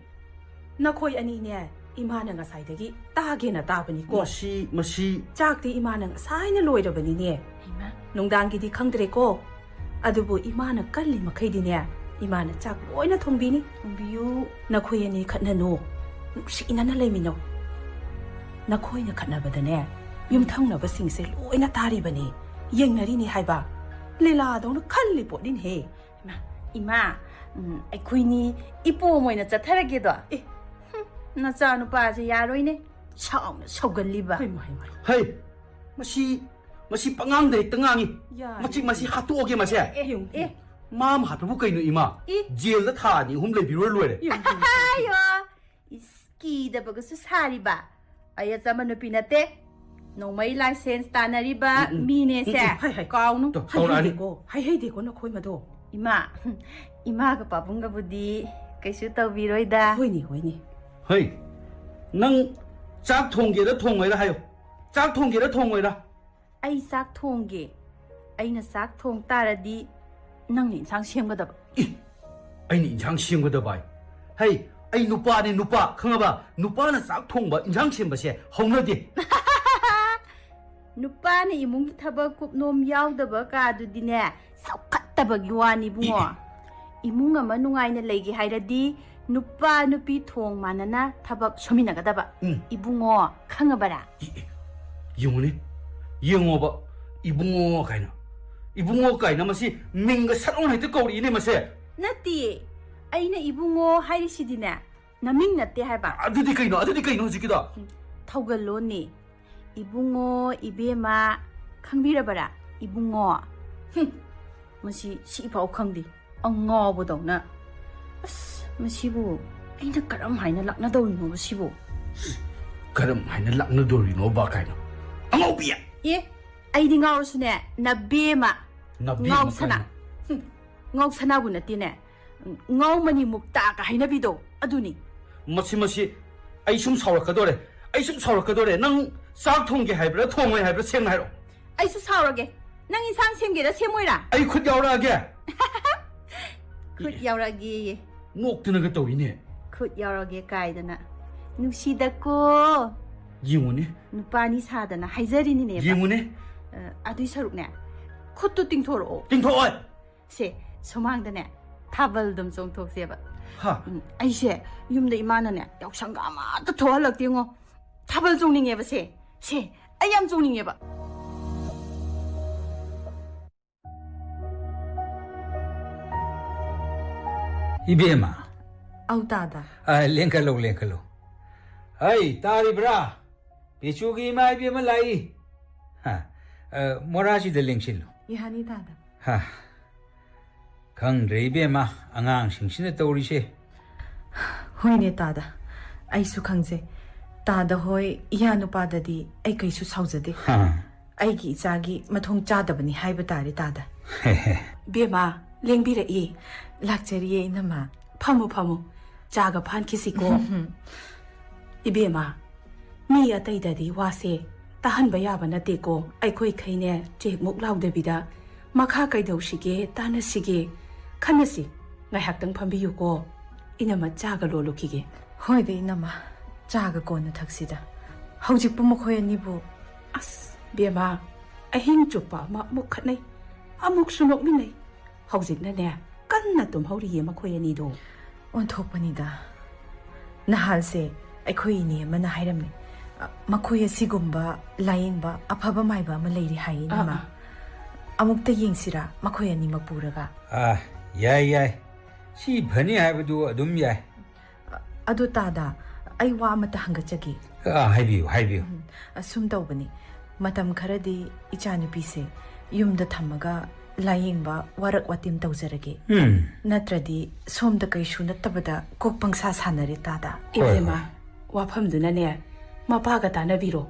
나코이 아니네 이마는 가사이데기 따게나 따버니고 마시 짝디 이마는 사이나 로이러버니네 이마 농당기디 칸드레고 아두부 이마는 깔리 마카이디네 이마는 짝 로이나 통비니 통비유 나코이니 칸나노 눅시이나나 레미노 나코이나 칸나버다네 윰탕나버싱세 로이나 따리버니 옌나리니 하이바 릴라도나 칼리 보딘 해 이마 아이코이니 이뽀 모이나 짜타라게도 나짜누빠지 야로이네 차오나 서글리바 헤이 마시 빵앙데 땅앙이 마치 하토게 마세 마음 하토부 그이노 이마 제일다 타니 홈레 비로 로레 아요 이스키다 버그스 사리바 아야 자마누 피나테 노마이 라이센스 따나리바 미네세 까우누 하이하이데고 너코이마도 이마가 바bun가 부디 그이슈 떠비로이다 호이니 헤이 낭 짝 통게라 통어이라 하요 짝 통게라 통어이라 아이 싹 통게 아이나 싹 통따라디 낭니 인상 시험거다 아이니 인상 시험거다 바이 헤이 아이 누빠네 누빠 ඛꯪ아바 누빠나 싹 통바 인상 시험바세 홈나디 누빠네 이몽기 타바 굽놈 야우다바 까두디네 썩갓다바기 와니 붕어 이몽 아마 누가이나 레기 하이라디 누빠 누피 통 마나나 타박 쇼미나가다바 이붕어 칸가바라 영원히 영어바 이붕어 가이나 마시 민가 사롱 하이트 거리네 마세 나띠 아이나 이붕어 하이리시디네 나밍 나띠 하이바 아두디 가이노 지기다 타우갈로니 이붕어 이베마 칸비라바라 이붕어 마시 시바오 칸디 엉어보도나 마시부 아이나 까람 하이나 락나도이노 마시부 까람 하이나 락나도이노 바 가이나 엉어비야 예 ꯑꯩꯗꯤ ꯉꯥꯎꯔꯁꯨꯅꯦ ꯅꯕꯦꯃ ꯅꯕꯦꯃ ꯉꯥꯎꯁꯅꯥ ꯉꯥꯎꯁꯅꯥꯕꯨ ꯅꯠꯇꯦꯅꯦ ꯉꯥꯎꯃꯅꯤ ꯃꯨꯛꯇꯥꯒ ꯍꯥꯏꯅꯕꯤꯗꯣ ꯑꯗꯨꯅꯤ ꯃꯁꯤ ꯑꯩ ꯁꯨꯝ ꯁꯥꯎꯔꯛꯀꯗꯣꯔꯦ ꯅꯪ ꯆꯥꯛ ꯊꯣꯡꯒꯦ ꯍꯥꯏꯕ꯭ꯔꯥ ꯊꯣꯡꯉꯣꯏ ꯍꯥꯏꯕ꯭ꯔꯥ ꯁꯦꯡꯅ ꯍꯥꯏꯔꯛꯑꯣ ꯑꯩꯁꯨ ꯁꯥꯎꯔꯒꯦ ꯅꯪ ꯏꯟꯁꯥꯡ ꯁꯦꯝꯒꯦꯔꯥ ꯁꯦꯝꯃꯣꯏꯔꯥ ꯑꯩ ꯈꯨꯠ ꯌꯥꯎꯔꯛꯑꯒꯦ ꯈꯨꯠ ꯌꯥꯎꯔꯛꯑꯒꯦ ꯅꯣꯛꯇꯅꯒ ꯇꯧꯏꯅꯦ ꯈꯨꯠ ꯌꯥꯎꯔꯛꯑꯒꯦ ꯀꯥꯏꯗꯅ ꯅꯨꯡꯁꯤꯗꯀꯣ ꯌꯦꯡꯉꯨꯅꯦ ꯅꯨꯄꯥꯅꯤ ꯁꯥꯗꯅ ꯍꯥꯏꯖꯔꯤꯅꯤꯅꯦꯕ ꯌꯦꯡꯉꯨꯅꯦ ꯑꯗꯨꯏ ꯁꯔꯨꯛꯅꯦ ꯈꯨꯠꯇꯨ ꯇꯤꯡꯊꯣꯔꯛꯑꯣ ꯇꯤꯡꯊꯣꯛꯑꯣꯏ ꯁꯦ ꯁꯨꯃꯥꯡꯗꯅꯦ ꯊꯥꯕꯜ ꯑꯗꯨꯝ ꯆꯣꯡꯊꯣꯛꯁꯦꯕ ꯍꯥ ꯑꯩꯁꯦ ꯌꯨꯝꯗ ꯏꯃꯥꯅꯅꯦ ꯌꯥꯎꯁꯪꯒ ꯑꯃꯠꯇ ꯊꯣꯛꯍꯜꯂꯛꯇꯦꯉꯣ ꯊꯥꯕꯜ ꯆꯣꯡꯅꯤꯡꯉꯦꯕ ꯁꯦ ꯑꯩ ꯌꯥꯝ ꯆꯣꯡꯅꯤꯡꯉꯦꯕ 이베마. ꯑꯧ ꯇꯥꯗ 랭칼로. 아이, 따리브라. 비추기 이마 이베마 라이. 모라시들 랭실로. 이하니 다다 강래 이베마 앙앙 싱신에 떠오리시. ꯍꯣꯏꯅꯦ ꯇꯥꯗ ꯑꯩꯁꯨ ꯈꯪꯖꯩ ꯇꯥꯗ ꯍꯣꯏ ꯏꯌꯥ ꯅꯨꯄꯥꯗꯗꯤ ꯑꯩ ꯀꯩꯁꯨ ꯁꯥꯎꯖꯗꯦ ꯑꯩꯒꯤ ꯏꯆꯥꯒꯤ ꯃꯊꯣꯡ ꯆꯥꯗꯕꯅꯤ ꯍꯥꯏꯕ ꯇꯥꯔꯦ ꯇꯥꯗ ꯕꯦꯃꯥ ꯂꯦꯡꯕꯤꯔꯛꯏ ꯂꯥꯛꯆꯔꯤꯌꯦ ꯏꯅꯝꯃ ꯐꯝꯃꯨ ꯆꯥꯒ ꯐꯥꯟꯈꯤꯁꯤꯀꯣ ꯏꯕꯦꯝꯃ ꯃꯤ ꯑꯇꯩꯗꯗꯤ ꯋꯥꯁꯦ ꯇꯥꯍꯟꯕ ꯌꯥꯕ ꯅꯠꯇꯦꯀꯣ ꯑꯩꯈꯣꯏꯈꯩꯅꯦ ꯆꯦꯛꯃꯨꯛ ꯂꯥꯎꯗꯕꯤꯗ ꯃꯈꯥ ꯀꯩꯗꯧꯁꯤꯒꯦ ꯇꯥꯟꯅꯁꯤꯒꯦ ꯈꯟꯅꯁꯤ ꯉꯥꯏꯍꯥꯛꯇꯪ ꯐꯝꯕꯤꯌꯨꯀꯣ 이놈아 짜가 롤로키게 ꯍꯣꯏꯗ 이놈아 짜가 ꯀꯣꯟꯅ ꯊꯛꯁꯤꯗ ꯍꯧꯖꯤꯛꯄꯨ ꯃꯈꯣꯏ ꯑꯅꯤꯕꯨ ꯑꯁ ꯕꯦꯃꯥ ꯑꯍꯤꯡ ꯆꯨꯞꯄ ꯑꯃ ꯑꯃꯨꯛ ꯈꯠꯅꯩ ꯑꯃꯨꯛꯁꯨ ꯅꯣꯛꯃꯤꯟꯅꯩ ꯍꯧꯖꯤꯛꯅꯅꯦ ꯀꯟꯅ ꯇꯨꯝꯍꯧꯔꯤꯌꯦ ꯃꯈꯣꯏ ꯑꯅꯤꯗꯣ ꯑꯣꯟꯊꯣꯛꯄꯅꯤꯗ ꯅꯍꯥꯜꯁꯦ ꯑꯩꯈꯣꯏ ꯏꯅꯦ ꯑꯃꯅ ꯍꯥꯏꯔꯝꯃꯤ ꯃꯈꯣꯏ ꯑꯁꯤꯒꯨꯝꯕ ꯂꯥꯌꯦꯡꯕ ꯑꯐꯕ ꯃꯥꯏꯕ ꯑꯃ ꯂꯩꯔꯤ ꯍꯥꯏꯌꯦ ꯏꯅꯝꯃ ꯑꯃꯨꯛꯇ ꯌꯦꯡꯁꯤꯔꯥ ꯃꯈꯣꯏ ꯑꯅꯤꯃꯛ ꯄꯨꯔꯒ ꯌꯥꯏ ꯁꯤ ꯐꯅꯤ ꯍꯥꯏꯕꯗꯨ ꯑꯗꯨꯝ ꯌꯥꯏ ꯑꯗꯨ ꯇꯥꯗ ꯑꯩ ꯋꯥ ꯑꯃꯇ ꯍꯪꯒꯠꯆꯒꯦ ꯍꯥꯏꯕꯤꯌꯨ ꯑꯁꯨꯝ ꯇꯧꯕꯅꯤ ꯃꯇꯝ ꯈꯔꯗꯤ ꯏꯆꯥꯅꯨꯄꯤꯁꯦ ꯌꯨꯝꯗ ꯊꯝꯃꯒ ꯂꯥꯌꯦꯡꯕ ꯋꯥꯔꯛ ꯋꯥꯇꯤꯝ ꯇꯧꯖꯔꯒꯦ ꯅꯠꯇ꯭ꯔꯗꯤ ꯁꯣꯝꯗ ꯀꯩꯁꯨ ꯅꯠꯇꯕꯗ ꯀꯣꯛ ꯄꯪꯁꯥ ꯁꯥꯟꯅꯔꯦ ꯇꯥꯗ 이베마 와fam두나네 마파가 따나비로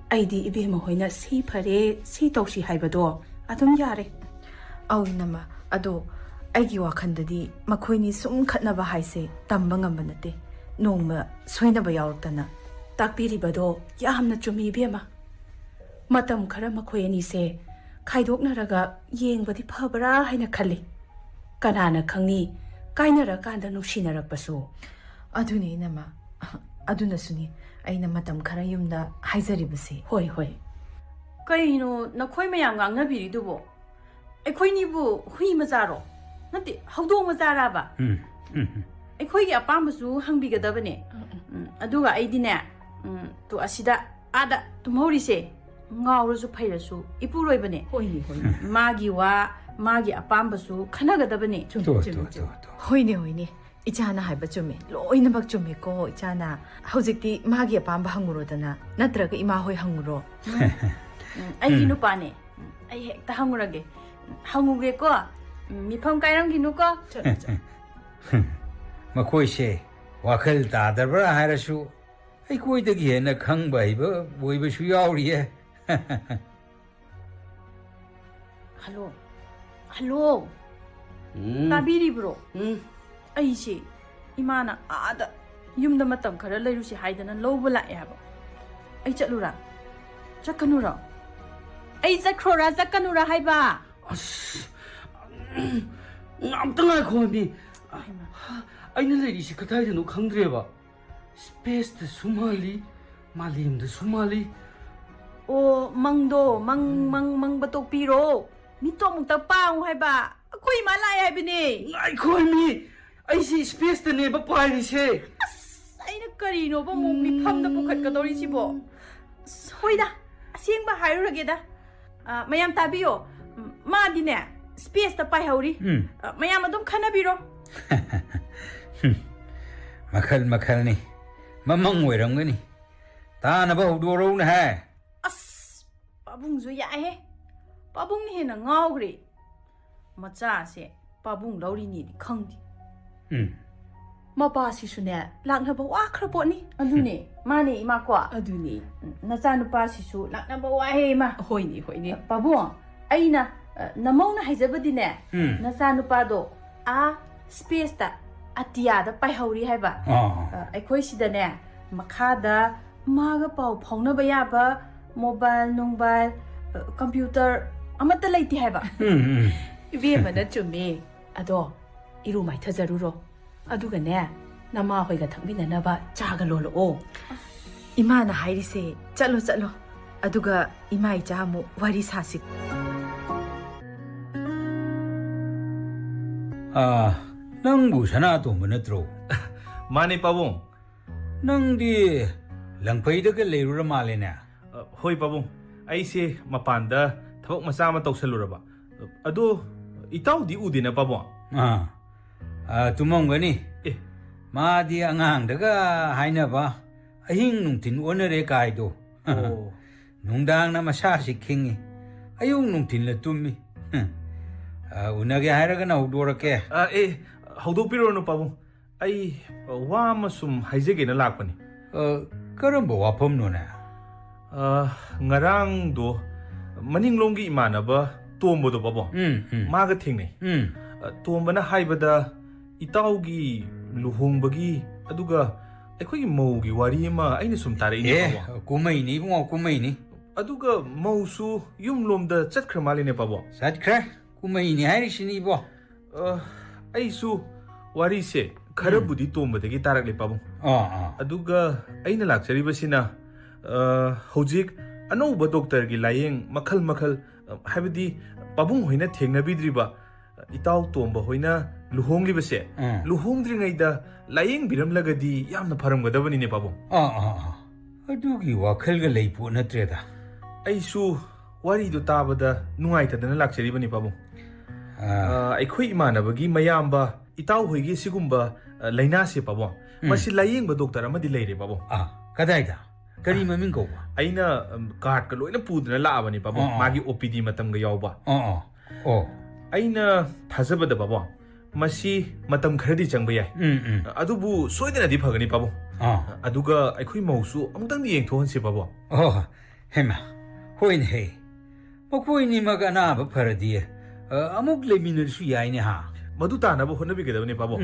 아이디 이베마 호이나 시 파레 시 도시 하이바도 아둠 야레 ꯑꯧ ꯏꯅꯝꯃ ꯑꯗꯣ ꯑꯩꯒꯤ ꯋꯥꯈꯜꯗꯗꯤ ꯃꯈꯣꯏꯅꯤ ꯁꯨꯝ ꯈꯠꯅꯕ ꯍꯥꯏꯁꯦ ꯇꯝꯕ ꯉꯝꯕ ꯅꯠꯇꯦ ꯅꯣꯡꯃ ꯁꯣꯏꯅꯕ ꯌꯥꯎꯔꯛꯇꯅ ꯇꯥꯛꯄꯤꯔꯤꯕꯗꯣ ꯌꯥꯝꯅ ꯆꯨꯝꯃꯤ ꯏꯕꯦꯝꯃ ꯃꯇꯝ ꯈꯔ ꯃꯈꯣꯏ ꯑꯅꯤꯁꯦ ꯈꯥꯏꯗꯣꯛꯅꯔꯒ ꯌꯦꯡꯕꯗꯤ ꯐꯕ꯭ꯔꯥ ꯍꯥꯏꯅ ꯈꯜꯂꯤ ꯀꯅꯥꯅ ꯈꯪꯅꯤ ꯀꯥꯏꯅꯔꯀꯥꯟꯗ ꯅꯨꯡꯁꯤꯅꯔꯛꯄꯁꯨ ꯑꯗꯨꯅꯤ ꯏꯅꯝꯃ ꯑꯗꯨꯅꯁꯨꯅꯤ ꯑꯩꯅ ꯃꯇꯝ ꯈꯔ ꯌꯨꯝꯗ ꯍꯥꯏꯖꯔꯤꯕꯁꯦ ꯍꯣꯏ ꯀꯩꯅꯣ ꯅꯈꯣꯏ ꯃꯌꯥꯝ ꯉꯥꯡꯅꯕꯤꯔꯤꯗꯨꯕꯣ ꯑꯩꯈꯣꯏꯅꯤꯕꯨ ꯍꯨꯏ ꯃꯆꯥꯔꯣ ꯅꯠꯇꯦ ꯍꯧꯗꯣꯡ ꯃꯆꯥꯔꯥꯕ ꯑꯩꯈꯣꯏꯒꯤ ꯑꯄꯥꯝꯕꯁꯨ ꯍꯪꯕꯤꯒꯗꯕꯅꯦ ꯑꯗꯨꯒ ꯑꯩꯗꯤꯅꯦ ꯇꯣ ꯑꯁꯤꯗ ꯑꯥꯗ ꯇꯨꯝꯍꯧꯔꯤꯁꯦ ꯉꯥꯎꯔꯁꯨ ꯐꯩꯔꯁꯨ ꯏꯄꯨꯔꯣꯏꯕꯅꯦ ꯍꯣꯏꯅꯦ 마기 와 마기 아빠ambsu khanagadabani ꯍꯣꯏꯅꯦ 이자나 하이바 ꯆꯨꯝꯃꯦ ꯂꯣꯏꯅꯃꯛ ꯆꯨꯝꯃꯦꯀꯣ 이자나 ꯍꯧꯖꯤꯛꯇꯤ ꯃꯥꯒꯤ ꯑꯄꯥꯝꯕ ꯍꯪꯉꯨꯔꯣꯗꯅ ꯅꯠꯇ꯭ꯔꯒ ꯏꯃꯥ ꯍꯣꯏ ꯍꯪꯉꯨꯔꯣ ꯑꯩꯒꯤ ꯅꯨꯄꯥꯅꯦ ꯑꯩ ꯍꯦꯛꯇ ꯍꯪꯉꯨꯔꯒꯦ ꯍꯪꯉꯨꯒꯦꯀꯣ ꯃꯤꯐꯝ ꯀꯥꯏꯔꯝꯈꯤꯅꯨꯀꯣ ꯃꯈꯣꯏꯁꯦ ꯋꯥꯈꯜ ꯇꯥꯗꯕ꯭ꯔꯥ ꯍꯥꯏꯔꯁꯨ ꯑꯩꯈꯣꯏꯗꯒꯤ ꯍꯦꯟꯅ ꯈꯪꯕ ꯍꯩꯕ ꯑꯣꯏꯕꯁꯨ ꯌꯥꯎꯔꯤꯌꯦ ꯍꯜꯂꯣ ꯇꯥꯕꯤꯔꯤꯕ꯭ꯔꯣ ꯑꯩꯁꯦ ꯏꯃꯥꯅ ꯑꯥꯗ ꯌꯨꯝꯗ ꯃꯇꯝ ꯈꯔ ꯂꯩꯔꯨꯁꯤ ꯍꯥꯏꯗꯅ ꯂꯧꯕ ꯂꯥꯛꯑꯦ ꯍꯥꯏꯕ ꯑꯩ ꯆꯠꯂꯨꯔꯥ ꯆꯠꯀꯅꯨꯔꯣ ꯑꯩ ꯆꯠꯀꯅꯨꯔꯥ ꯍꯥꯏꯕ ꯑꯁ ꯑꯝꯇ ꯉꯥꯏꯈꯣ ꯃꯤ ꯑꯩꯅ ꯂꯩꯔꯤꯁꯤ ꯀꯗꯥꯏꯗꯅꯣ ꯈꯪꯗ꯭ꯔꯦꯕ ꯁ꯭ꯄꯦꯁꯇꯁꯨ ꯃꯥꯜꯂꯤ ꯃꯥꯂꯦꯝꯗꯁꯨ ꯃꯥꯜꯂꯤ ꯑꯣ ꯃꯪꯕ ꯇꯣꯛꯄꯤꯔꯣ ꯃꯤꯠꯇꯣ ꯑꯃꯨꯛꯇ ꯄꯥꯡꯉꯨ ꯍꯥꯏꯕ ꯑꯩꯈꯣꯏ ꯏꯃꯥ ꯂꯥꯛꯑꯦ ꯍꯥꯏꯕꯅꯦ ꯉꯥꯏꯈꯣ ꯃꯤ ꯑꯩꯁꯤ ꯁ꯭ꯄꯦꯁꯇꯅꯦꯕ ꯄꯥꯏꯔꯤꯁꯦ ꯑꯁ ꯑꯩꯅ ꯀꯔꯤꯅꯣꯕ ꯑꯃꯨꯛ ꯃꯤꯐꯝꯗ ꯄꯨꯈꯠꯀꯗꯧꯔꯤꯁꯤꯕꯣ ꯍꯣꯏꯗ ꯑꯁꯦꯡꯕ ꯍꯥꯏꯔꯨꯔꯒꯦꯗ ꯃꯌꯥꯝ ꯇꯥꯕꯤꯌꯣ ꯃꯥꯗꯤꯅꯦ ꯁ꯭ꯄꯦꯁꯇ ꯄꯥꯏꯍꯧꯔꯤ ꯃꯌꯥꯝ ꯑꯗꯨꯝ ꯈꯟꯅꯕꯤꯔꯣ ꯃꯈꯜꯅꯤ ꯃꯃꯪ ꯑꯣꯏꯔꯝꯒꯅꯤ ꯇꯥꯅꯕ ꯍꯧꯗꯣꯔꯛꯎꯅꯦ ꯍꯥꯏ ꯑꯁ ꯄꯥꯕꯨꯡꯁꯨ ꯌꯥꯏꯍꯦ ꯄꯥꯕꯨꯡꯅ ꯍꯦꯟꯅ ꯉꯥꯎꯈ꯭ꯔꯦ ꯃꯆꯥꯁꯦ ꯄꯥꯕꯨꯡ ꯂꯧꯔꯤꯅꯦꯗꯤ ꯈꯪꯗꯦ ꯃꯄꯥꯁꯤꯁꯨꯅꯦ ꯂꯥꯛꯅꯕ ꯋꯥꯈ꯭ꯔꯄꯣꯠꯅꯤ ꯑꯗꯨꯅꯦ ꯃꯥꯅꯦ ꯏꯃꯥꯀꯣ ꯑꯗꯨꯅꯦ ꯅꯆꯥꯅꯨꯄꯥꯁꯤꯁꯨ ꯂꯥꯛꯅꯕ ꯋꯥꯍꯦ ꯏꯃꯥ ꯍꯣꯏꯅꯦ ꯄꯥꯕꯨꯡ ꯑꯩꯅ ꯅꯃꯧꯅ ꯍꯥꯏꯖꯕꯗꯤꯅꯦ ꯅꯆꯥꯅꯨꯄꯥꯗꯣ ꯁ꯭ꯄꯦꯁꯇ ꯑꯇꯤꯌꯥꯗ ꯄꯥꯏꯍꯧꯔꯤ ꯍꯥꯏꯕ ꯑꯩꯈꯣꯏ ꯁꯤꯗꯅꯦ ꯃꯈꯥꯗ ꯃꯥꯒ ꯄꯥꯎ ꯐꯥꯎꯅꯕ ꯌꯥꯕ ꯃꯣꯕꯥꯏꯜ ꯅꯨꯡꯕꯥꯏꯜ ꯀꯝꯄ꯭ꯌꯨꯇꯔ ꯑꯃꯠꯇ ꯂꯩꯇꯦ ꯍꯥꯏꯕ 이베마나 좀 아도 이루 마이 터자루로 아두가네 나마 호이가 탕비나나바 자가 롤로 이마나 하이리세 짤로 아두가 이마이 자모 와리 사식 낭부 샤나도 뭐너드로 마네 빠봉 낭디 랑파이드가 레루라 말레나 호이 빠봉 아이세 마판다 타복 마사마 떡셀루라바 아도 이따우디 우디나 빠봉 두멍거니 마디 앙앙다가 하이나바 아힝 뭉틴 오늘의 가이도 농당나 마사시 킹이 아용 농틴라 tummi 운하게 하라가나 우도렇게 하우도피로노 빠봉 아이 와마숨 하이제게나 락바니 그럼뭐 와펌노나 nga랑도 마닝롱기 이마나바 톰보도 빠봉 마가 팅네 톰바나 하이바다 이따우기 루홍바기 아두가 ꯑꯩꯈꯣꯏꯒꯤ ꯃꯧꯒꯤ ꯋꯥꯔꯤ ꯑꯃ ꯑꯩꯅ ꯁꯨꯝ ꯇꯥꯔꯛꯏꯅꯦ ꯄꯥꯕꯣ ꯀꯨꯝꯃꯩꯅꯤ ꯏꯕꯨꯡꯉꯣ ꯀꯨꯝꯃꯩꯅꯤ ꯑꯗꯨꯒ ꯃꯧꯁꯨ ꯌꯨꯝꯂꯣꯝꯗ ꯆꯠꯈ꯭ꯔ ꯃꯥꯜꯂꯤꯅꯦ ꯄꯥꯕꯣ ꯆꯠꯈ꯭ꯔꯦ ꯀꯨꯝꯃꯩꯅꯤ ꯍꯥꯏꯔꯤꯁꯤꯅꯤ 이보 ꯑꯩꯁꯨ ꯋꯥꯔꯤꯁꯦ ꯈꯔꯕꯨꯗꯤ ꯇꯣꯝꯕꯗꯒꯤ ꯇꯥꯔꯛꯂꯦ ꯄꯥꯕꯣ ꯑꯗꯨꯒ ꯑꯩꯅ ꯂꯥꯛꯆꯔꯤꯕꯁꯤꯅ ꯍꯧꯖꯤꯛ ꯑꯅꯧꯕ ꯗꯣꯛꯇꯔꯒꯤ ꯂꯥꯌꯦꯡ ꯃꯈꯜ ꯍꯥꯏꯕꯗꯤ ꯄꯥꯕꯨꯡ ꯍꯣꯏꯅ ꯊꯦꯡꯅꯕꯤꯗ꯭ꯔꯤꯕ 이따우 ꯇꯣꯝꯕ ꯍꯣꯏꯅ 루홍리버세 루홍드링아이다 라잉 비람라가디 얌나 파람가다버니네 바보 아두기 와클가 레이포 나트레다 아이수 와리도 따바다 누아이타다나 락체리버니 바보 아이코이 이마나버기 마얌바 이따우 호이기 시군바 라이나세 바보 마시 라잉바 독터 아마디 레이레 바보 가다이다 그리 마밍 고바 아이나 카드가 로이나 푸드나 라아바니 바보 마기 OPD 마탐가 야오바 아이나 타자바다 바보 마시 마탐 kharaди changba yai adubu soidana di phagani pabo aduga aikhoi mausu amtang di yengthon se pabo hema hoin he mokoi ni magana ba pharadi amuk leminur su yai ne ha madu ta na bo honabi gedabani pabo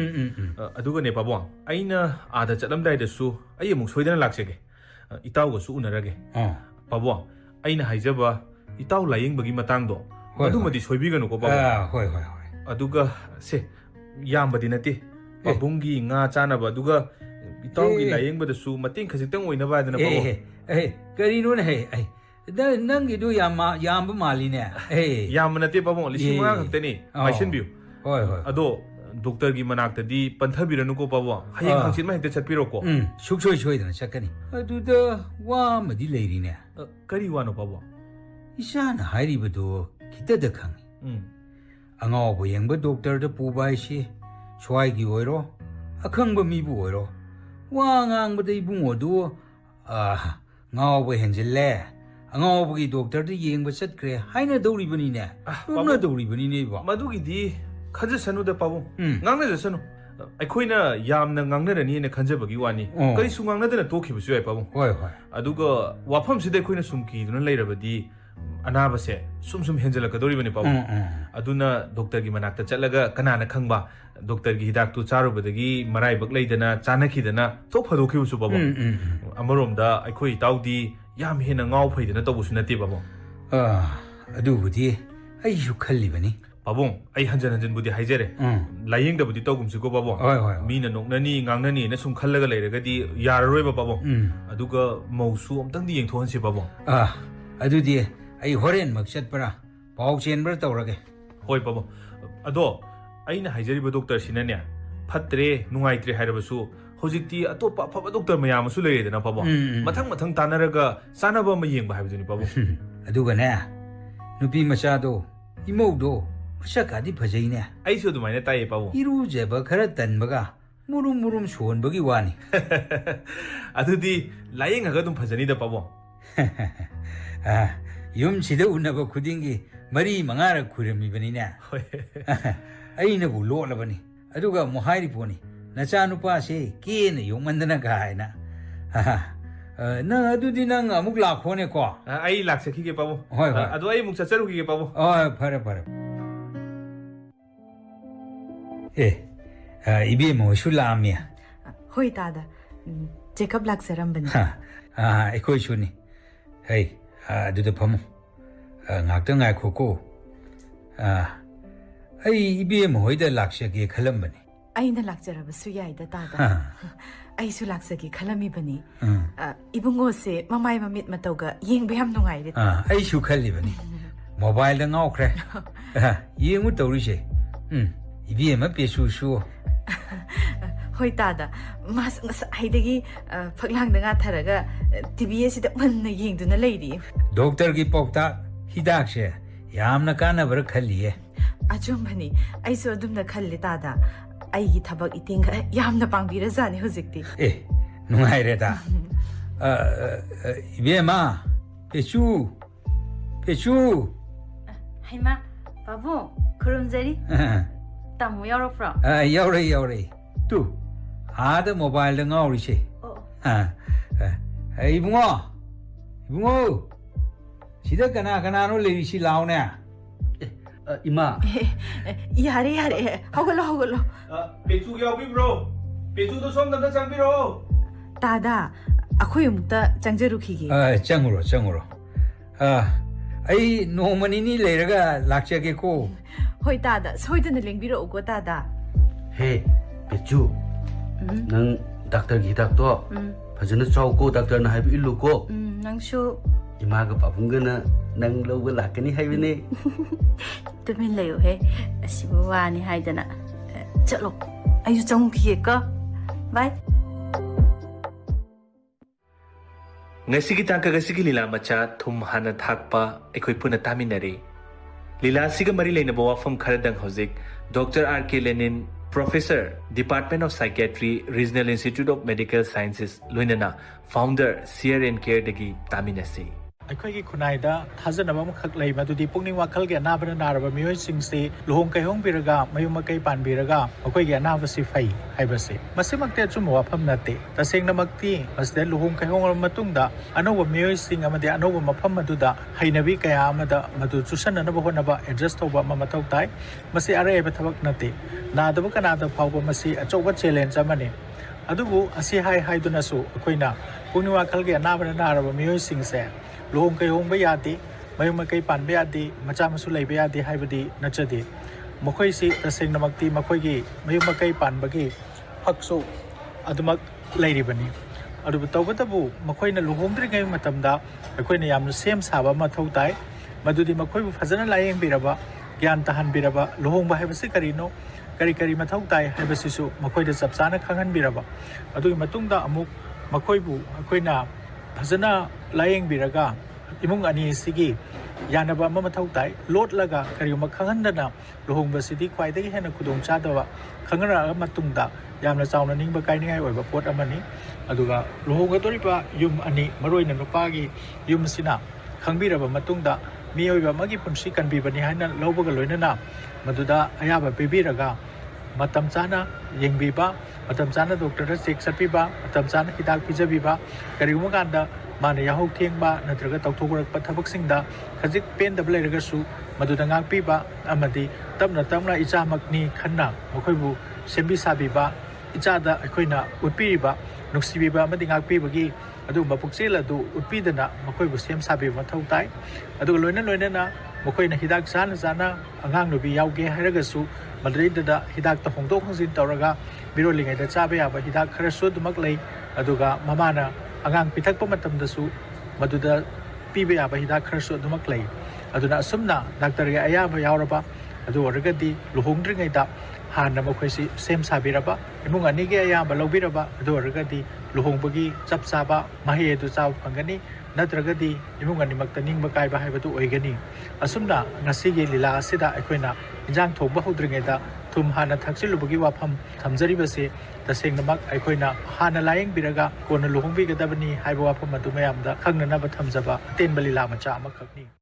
aduga ne pabo aina ada chalam dai da su ai amuk soidana laksege itaw ga su unarage pabo aina haijaba itaw layeng bagi matang do adumadi soibiganu ko pabo hoi aduga se yambadi nate pabungi nga chanaba aduga itawgi layengbadasu mating khajitang oinaba adana pabo karino ne he nangi du yamba mali ne yamba nate pabo lising nga khaktani maisen biu hoi ado doctor gi manakta di panthabiranu ko pabo hayeng hangsit ma hekta chatpiro ko suksoi dana chakani aduda wa madi leiri ne kari wano pabo isana hairi bado kitada khangi angawbo yengba doctor da pubai si swai gi oiro akhangba mi bu oiro wa ngang ba dei bungo du ngawbo henjelle angawbo gi doctor da yengba chatkre haina dori bani ne na dori bani ne ba madugi di khaja sanu da pabo ngangna ja sanu aikhoina yamna ngangna rani ne khanjabagi wani kari su ngangna da tokhibusu yai pabo hoi aduga wafam sida khoina sumki duna leirabadi अनाबसे सुम हेंजल कदोरीबनी पाबो अदुना doctor की मनाक्ता चलगा कनाना खंगबा doctor की हिदाक तु चारुबदगी मराइबक लेदना चानखिदना तो फदोखिबसु पाबो अमरोमदा अखोई ताउदी याम हेना गाव फैदना तबुसु नते पाबो अदुबुदी आइसु खल्लिबनी पाबो आई हंजन बुदी हाइजरे लायेंगदबुदी तौगुमसु को पाबो मीना नोकननी गांगननी न सुम खल्लगा लेरगदी याररोयबा पाबो अदुगा मौसु अमतंदी येंथोहनसि पाबो अदुदी आई होरेन मकसद परा पाउ चेनबर तौरगे होय पाबो अदो आइना हाइजरिबो डॉक्टर सिनाने फत्रे नुंगाइत्रे हाइरबसु होजिक्ति अतोपा फबा डॉक्टर मयामसु लेरेदना पाबो मथंग तानरगा सानबा म येंबा हाइबजुनि पाबो अदुगने नुपी मचादो इमौदो फसकादि फजैने आइसु दुमाइने ताये पाबो इरुजेबा खरा तनबगा मुरुम सोनबगी वानी अदुदि लायेंगा दुम फजनिदा पाबो ꯌꯨꯝꯁꯤꯗ ꯎꯅꯕ ꯈꯨꯗꯤꯡꯒꯤ ꯃꯔꯤ ꯃꯉꯥꯔꯛ ꯈꯨꯔꯝꯃꯤꯕꯅꯤꯅꯦ ꯑꯩꯅꯕꯨ ꯂꯣꯠꯂꯕꯅꯤ ꯑꯗꯨꯒ ꯑꯃꯨꯛ ꯍꯥꯏꯔꯤꯄꯣꯅꯤ Nachanupa keen yomandana kaina. Na adudi nang amuk lakhone ko. Ai laksaki ke pabu. Hoi hoi. Adu ai muk chacharu ke pabu. Oh, pare. Ibe mo shulamia. Hoi tada. Jacob laksaram Ekoi shuni. Hey, aduda pamu. Ngakta ngai khoko. Ai ibe mo hoida lakshake khalam bani. Aina lakjarabasu yaida tada. Aisu laksaki khalami bani. Ibungo se mamai mamit matauga yengbe yam nungai re. Ai shu khali bani. Mobile da ngawkhre. Yengu tawri se. Ibe ma pesu shu. Hoi tada. Mas haidagi phaklang da nga tharaga TV asida manna yengduna leiri. Doctor ki pokta hidak se yamna kana bar khali. Ajum bani. Aisu adumna khalli tada. Aigi thabak iting yamna pangbira zani huzikti. Nungai re ta. Ibe ma pesu. Haima, babu, kurumzari. Tamu yaurofra. Yaure. Tu. Ada mobile da ngawri se. Ibungo. Sida kana no leiri si laune. Ima. Yare. Hogolo. Pechu yawi bro. Pechu to som da changbiro. Tada. Akhoi mukta changjaru khige. Changuro. Ai no manini leiraga lakchage ko. Hoi tada. Soidana lengbiro ugo tada. Hey, Pechu. Nang doctor ki dak to. Phajana chaw ko doctor na haibi illu ko. Nangshu Ima ga papungga na nang lawga lakani haibine. tumin layo he. Asibu wani haidana. Chalo. Ayu chong khie ka. Bye. Ngasigi tangka gasigi lila macha thum hana thakpa ekoi puna taminare. Lila siga mari leina bawa fam kharadang hozik Dr. R.K. Lenin Professor Department of Psychiatry Regional Institute of Medical Sciences Luinana Founder CRN Care dagi taminasi. ꯑꯩꯈꯣꯏꯒꯤ ꯈꯨꯟꯅꯥꯏꯗ ꯊꯥꯖꯅꯕ ꯑꯃꯈꯛ ꯂꯩ ꯃꯗꯨꯗꯤ ꯄꯨꯛꯅꯤꯡ ꯋꯥꯈꯜꯒꯤ ꯑꯅꯥꯕꯅ ꯅꯥꯔꯕ ꯃꯤꯑꯣꯏꯁꯤꯡꯁꯤ ꯂꯨꯍꯣꯡ ꯀꯩꯍꯣꯡꯕꯤꯔꯒ ꯃꯌꯨꯝ ꯃꯀꯩ ꯄꯥꯟꯕꯤꯔꯒ ꯃꯈꯣꯏꯒꯤ ꯑꯅꯥꯕꯁꯤ ꯐꯩ ꯍꯥꯏꯕꯁꯤ ꯃꯁꯤꯃꯛꯇꯤ ꯑꯆꯨꯝꯕ ꯋꯥꯐꯝ ꯅꯠꯇꯦ ꯇꯁꯦꯡꯅꯃꯛꯇꯤ ꯃꯁꯤꯗ ꯂꯨꯍꯣꯡ ꯀꯩꯍꯣꯡꯂꯕ ꯃꯇꯨꯡꯗ ꯑꯅꯧꯕ ꯃꯤꯑꯣꯏꯁꯤꯡ ꯑꯃꯗꯤ ꯑꯅꯧꯕ ꯃꯐꯝ ꯑꯗꯨꯗ ꯍꯩꯅꯕꯤ ꯀꯌꯥ ꯑꯃꯗ ꯃꯗꯨ ꯆꯨꯁꯟꯅꯅꯕ ꯍꯣꯠꯅꯕ ꯑꯦꯗꯖꯁ ꯇꯧꯕ ꯑꯃ ꯃꯊꯧ ꯇꯥꯏ ꯃꯁꯤ ꯑꯔꯩꯕ ꯊꯕꯛ ꯅꯠꯇꯦ ꯅꯥꯗꯕ ꯀꯅꯥꯗ ꯐꯥꯎꯕ ꯃꯁꯤ ꯑꯆꯧꯕ ꯆꯦꯂꯦꯟꯖ ꯑꯃꯅꯤ ꯑꯗꯨꯕꯨ ꯑꯁꯤ ꯍꯥꯏꯗꯨꯅꯁꯨ ꯑꯩꯈꯣꯏꯅ ꯄꯨꯛꯅꯤꯡ ꯋꯥꯈꯜꯒꯤ ꯑꯅꯥꯕꯅ ꯅꯥꯔꯕ ꯃꯤꯑꯣꯏꯁꯤꯡꯁꯦ ꯂꯨꯍꯣꯡ ꯀꯩꯍꯣꯡꯕ ꯌꯥꯗꯦ ꯃꯌꯨꯝ ꯃꯀꯩ ꯄꯥꯟꯕ ꯌꯥꯗꯦ ꯃꯆꯥ ꯃꯁꯨ ꯂꯩꯕ ꯌꯥꯗꯦ ꯍꯥꯏꯕꯗꯤ ꯅꯠꯆꯗꯦ ꯃꯈꯣꯏꯁꯤ ꯇꯁꯦꯡꯅꯃꯛꯇꯤ ꯃꯈꯣꯏꯒꯤ ꯃꯌꯨꯝ ꯃꯀꯩ ꯄꯥꯟꯕꯒꯤ ꯍꯛꯁꯨ ꯑꯗꯨꯃꯛ ꯂꯩꯔꯤꯕꯅꯤ ꯑꯗꯨꯕꯨ ꯇꯧꯕꯇꯕꯨ ꯃꯈꯣꯏꯅ ꯂꯨꯍꯣꯡꯗ꯭ꯔꯤꯉꯩ ꯃꯇꯝꯗ ꯑꯩꯈꯣꯏꯅ ꯌꯥꯝꯅ ꯁꯦꯝ ꯁꯥꯕ ꯃꯊꯧ ꯇꯥꯏ ꯃꯗꯨꯗꯤ ꯃꯈꯣꯏꯕꯨ ꯐꯖꯅ ꯂꯥꯌꯦꯡꯕꯤꯔꯕ ꯒ꯭ꯌꯥꯟ ꯇꯥꯍꯟꯕꯤꯔꯕ ꯂꯨꯍꯣꯡꯕ ꯍꯥꯏꯕꯁꯤ ꯀꯔꯤꯅꯣ ꯀꯔꯤ ꯃꯊꯧ ꯇꯥꯏ ꯍꯥꯏꯕꯁꯤꯁꯨ ꯃꯈꯣꯏꯗ ꯆꯞ ꯆꯥꯅ ꯈꯪꯍꯟꯕꯤꯔꯕ ꯑꯗꯨꯒꯤ ꯃꯇꯨꯡꯗ ꯑꯃꯨꯛ ꯃꯈꯣꯏꯕꯨ ꯑꯩꯈꯣꯏꯅ ꯐꯖꯅ ꯂꯥꯌꯦꯡꯕꯤꯔꯒ ꯏꯃꯨꯡ ꯑꯅꯤ ꯑꯁꯤꯒꯤ ꯌꯥꯅꯕ ꯑꯃ ꯃꯊꯧ ꯇꯥꯏ ꯂꯣꯠꯂꯒ ꯀꯔꯤꯒꯨꯝꯕ ꯈꯪꯍꯟꯗꯅ ꯂꯨꯍꯣꯡꯕꯁꯤꯗꯤ ꯈ꯭ꯋꯥꯏꯗꯒꯤ ꯍꯦꯟꯅ ꯈꯨꯗꯣꯡꯆꯥꯗꯕ ꯈꯪꯅꯔꯛꯑ ꯃꯇꯨꯡꯗ ꯌꯥꯝꯅ ꯆꯥꯎꯅ ꯅꯤꯡꯕ ꯀꯥꯏꯅꯤꯡꯉꯥꯏ ꯑꯣꯏꯕ ꯄꯣꯠ ꯑꯃꯅꯤ ꯑꯗꯨꯒ ꯂꯨꯍꯣꯡꯒꯗꯧꯔꯤꯕ ꯌꯨꯝ ꯑꯅꯤ ꯃꯔꯨꯑꯣꯏꯅ ꯅꯨꯄꯥꯒꯤ ꯌꯨꯝꯁꯤꯅ ꯈꯪꯕꯤꯔꯕ ꯃꯇꯨꯡꯗ ꯃꯤꯑꯣꯏꯕ ꯑꯃꯒꯤ ꯄꯨꯟꯁꯤ ꯀꯟꯕꯤꯕꯅꯤ ꯍꯥꯏꯅ ꯂꯧꯕꯒ ꯂꯣꯏꯅꯅ ꯃꯗꯨꯗ ꯑꯌꯥꯕ ꯄꯤꯕꯤꯔꯒ ꯃꯇꯝ ꯆꯥꯅ ꯌꯦꯡꯕꯤꯕ ꯃꯇꯝ ꯆꯥꯅ ꯗꯣꯛꯇꯔꯗ ꯆꯦꯛ ꯆꯠꯄꯤꯕ ꯃꯇꯝ ꯆꯥꯅ ꯍꯤꯗꯥꯛ ꯄꯤꯖꯕꯤꯕ ꯀꯔꯤꯒꯨꯝꯕ ꯀꯥꯟꯗ ꯃꯥꯅ ꯌꯥꯍꯧ ꯊꯦꯡꯕ ꯅꯠꯇ꯭ꯔꯒ ꯇꯧꯊꯣꯛꯔꯛꯄ ꯊꯕꯛꯁꯤꯡꯗ ꯈꯖꯤꯛ ꯄꯦꯟꯗꯕ ꯂꯩꯔꯒꯁꯨ ꯃꯗꯨꯗ ꯉꯥꯛꯄꯤꯕ ꯑꯃꯗꯤ ꯇꯞꯅ ꯏꯆꯥꯃꯛꯅꯤ ꯈꯟꯅ ꯃꯈꯣꯏꯕꯨ ꯁꯦꯝꯕꯤ ꯁꯥꯕꯤꯕ ꯏꯆꯥꯗ ꯑꯩꯈꯣꯏꯅ ꯎꯠꯄꯤꯔꯤꯕ ꯅꯨꯡꯁꯤꯕꯤꯕ ꯑꯃꯗꯤ ꯉꯥꯛꯄꯤꯕꯒꯤ ꯑꯗꯨꯒꯨꯝꯕ ꯄꯨꯛꯆꯦꯜ ꯑꯗꯨ ꯎꯠꯄꯤꯗꯅ ꯃꯈꯣꯏꯕꯨ ꯁꯦꯝ ꯁꯥꯕꯤꯕ ꯃꯊꯧ ꯇꯥꯏ ꯑꯗꯨꯒ ꯂꯣꯏꯅꯅ ꯃꯈꯣꯏꯅ ꯍꯤꯗꯥꯛ ꯆꯥꯅ ꯑꯉꯥꯡ ꯅꯨꯕꯤ ꯌꯥꯎꯒꯦ ꯍꯥꯏꯔꯒꯁꯨ ꯃꯗꯨꯗꯩꯗ ꯍꯤꯗꯥꯛꯇ ꯍꯣꯡꯗꯣꯛ ꯍꯣꯡꯖꯤꯟ ꯇꯧꯔꯒ ꯃꯤꯔꯣꯜꯂꯤꯉꯩꯗ ꯆꯥꯕ ꯌꯥꯕ ꯍꯤꯗꯥꯛ ꯈꯔꯁꯨ ꯑꯗꯨꯃꯛ ꯂꯩ ꯑꯗꯨꯒ ꯃꯃꯥꯅ ꯑꯉꯥꯡ ꯄꯤꯊꯛꯄ ꯃꯇꯝꯗꯁꯨ ꯃꯗꯨꯗ ꯄꯤꯕ ꯌꯥꯕ ꯍꯤꯗꯥꯛ ꯈꯔꯁꯨ ꯑꯗꯨꯃꯛ ꯂꯩ ꯑꯗꯨꯅ ꯑꯁꯨꯝꯅ ꯗꯥꯛꯇꯔꯒꯤ ꯑꯌꯥꯕ ꯌꯥꯎꯔꯕ ꯑꯗꯨ ꯑꯣꯏꯔꯒꯗꯤ ꯂꯨꯍꯣꯡꯗ꯭ꯔꯤꯉꯩꯗ ꯍꯥꯟꯅ ꯃꯈꯣꯏꯁꯤ ꯁꯦꯝ ꯁꯥꯕꯤꯔꯕ ꯏꯃꯨꯡ ꯑꯅꯤꯒꯤ ꯑꯌꯥꯕ ꯂꯧꯕꯤꯔꯕ ꯑꯗꯨ ꯑꯣꯏꯔꯒꯗꯤ ꯂꯨꯍꯣꯡꯕꯒꯤ ꯆꯞ ꯆꯥꯕ ꯃꯍꯩ ꯑꯗꯨ ꯆꯥꯕ ꯐꯪꯒꯅꯤ ꯅꯠꯇ꯭ꯔꯒꯗꯤ ꯏꯃꯨꯡ ꯑꯅꯤꯃꯛꯇ ꯅꯤꯡꯕ ꯀꯥꯏꯕ ꯍꯥꯏꯕꯗꯨ ꯑꯣꯏꯒꯅꯤ ꯑꯁꯨꯝꯅ ꯉꯁꯤꯒꯤ ꯂꯤꯂꯥ ꯑꯁꯤꯗ ꯑꯩꯈꯣꯏꯅ ꯏꯟꯖꯥꯡ ꯊꯣꯡꯕ ꯍꯧꯗ꯭ꯔꯤꯉꯩꯗ ꯊꯨꯝ ꯍꯥꯟꯅ ꯊꯛꯆꯤꯜꯂꯨꯕꯒꯤ ꯋꯥꯐꯝ ꯊꯝꯖꯔꯤꯕꯁꯤ ꯇꯁꯦꯡꯅꯃꯛ ꯑꯩꯈꯣꯏꯅ ꯍꯥꯟꯅ ꯂꯥꯌꯦꯡꯕꯤꯔꯒ ꯀꯣꯟꯅ ꯂꯨꯍꯣꯡꯕꯤꯒꯗꯕꯅꯤ ꯍꯥꯏꯕ ꯋꯥꯐꯝ ꯑꯗꯨ ꯃꯌꯥꯝꯗ ꯈꯪꯅꯅꯕ ꯊꯝꯖꯕ ꯑꯇꯦꯟꯕ ꯂꯤꯂꯥ ꯃꯆꯥ ꯑꯃꯈꯛꯅꯤ